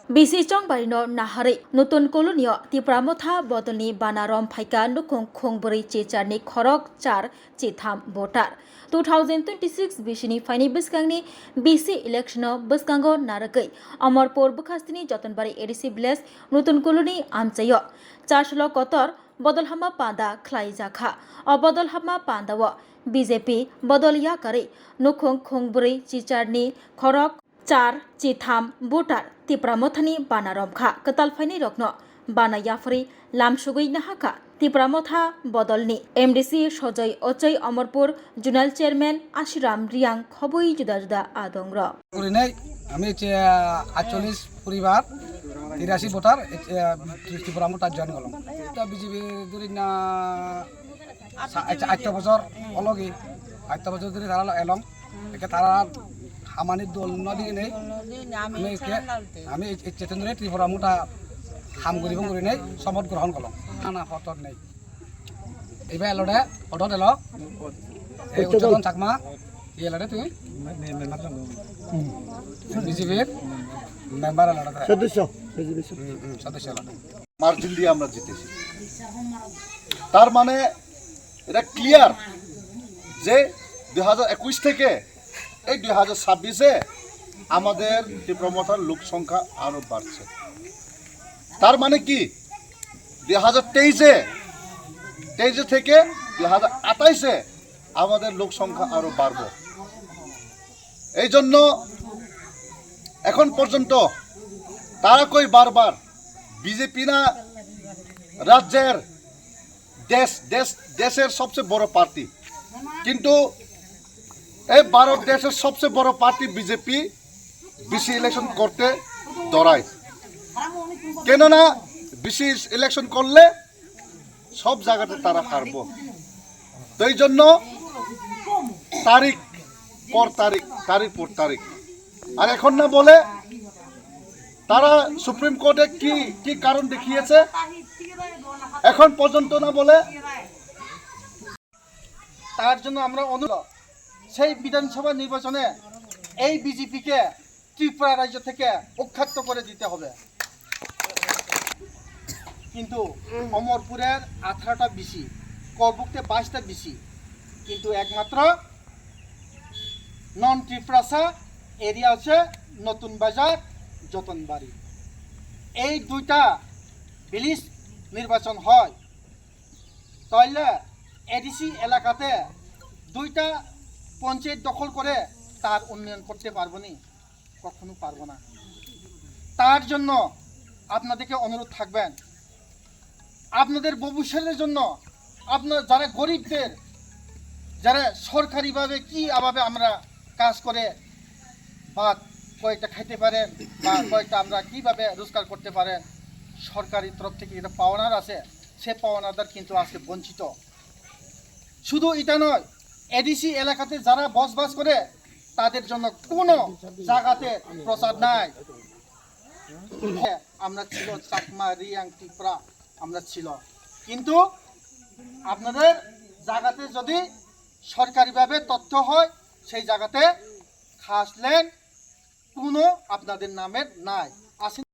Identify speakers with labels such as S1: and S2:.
S1: BC Chongbarino Nahari Nutun Kolonio Tipramotha Botolni Banarom Phaika Nukong Khongbori Checharni Khorok Char Chitham Votar 2026 Bishini Faini Biskangni BC Election Biskango Naragai Amarpur Bukhastini Jotonbari ADC Bless Nutun Koloni Amchayo Chashlo Kotor Bodolhama Panda Khlaijaka Obodolhama Pandawa BJP Bodolya Kare Nukong Khongbori Checharni Khorok Char Chitham Votar Tipramotani Banaromkha Katalfaini Rokno Banayafri Lamsugui Nahaka Tipramotha Bodolni MDC Sojoy Ochoi Amarpur Junal Chairman Ashiram Riang Khoboi Juda Juda Adongra
S2: আমি ৪৮ পরিবার ৮৩ voter ত্রিপুরামোটা join করলাম BJP ধরে না ৮ বছর অলগে ৮ বছর ধরে তারা along একে তারা হামানি দল নদী নেই আমি চেতনরে ত্রিপুরামোটা হাম করিব করে নেই শপথ গ্রহণ করলাম না পটর নেই এবার এলডে অটত এল এই উচ্চতন চাকমা এই এলডে তুই বিজেপির মেম্বার সদস্য
S3: মার্জিন দিয়ে আমরা জিতেছি তার মানে এটা ক্লিয়ার যে 2021 থেকে এই 2026-এ আমাদের ত্রিপুরামোঠার লোক সংখ্যা আরো বাড়ছে তার মানে কি 2023 থেকে 2028-এ আমাদের লোক সংখ্যা আরো বাড়বে এই জন্য এখন পর্যন্ত তারা কই বারবার বিজেপি না রাজ্যের দেশের সবচেয়ে বড় পার্টি কিন্তু এই ভারত দেশের সবচেয়ে বড় পার্টি বিজেপি বিসি ইলেকশন করতে দৌড়ায় কেননা বিসি ইলেকশন করলে সব জায়গাতে তারা হারব তো এই জন্য তারিখ পর তারিখ আর এখন না বলে তারা সুপ্রিম কোর্টে কি কারণ দেখিয়েছে এখন পর্যন্ত না বলে
S4: তার জন্য আমরা অনুরোধ সেই বিধানসভা নির্বাচনে এই বিজেপিকে ত্রিপুরা রাজ্য থেকে উৎখাত করে দিতে হবে কিন্তু অমরপুরের 18টা বিসি করবুকতে 22টা বিসি কিন্তু একমাত্র নন ত্রিপুরাসা এরিয়া আছে নতুন বাজার যতনবাড়ি এই দুইটা ভিলেজ নির্বাচন হয় তাহলে এডিসি এলাকাতে দুইটা পঞ্চায়েত দখল করে তার উন্নয়ন করতে পারবো নি কখনো পারবো না তার জন্য আপনাদেরকে অনুরোধ থাকবেন আপনাদের ভবিষ্যতের জন্য আপনার যারা গরিবদের যারা সরকারিভাবে কিভাবে আমরা কাজ করে বা কয়েকটা খাইতে পারেন বা কয়েকটা আমরা কিভাবে রোজগার করতে পারেন সরকারি তরফ থেকে যেটা পাওনার আছে সে পাওনাদার কিন্তু আজকে বঞ্চিত শুধু এটা নয় এডিসি এলাকাতে যারা বসবাস করে তাদের জন্য কোনো জায়গাতে প্রচার নাই আমরা ছিল চাকমা রিয়াং ত্রিপুরা আমরা ছিল কিন্তু আপনাদের জায়গাতে যদি সরকারিভাবে তথ্য হয় সেই জায়গাতে খাস ল্যান্ড কোনো আপনাদের নামের নাই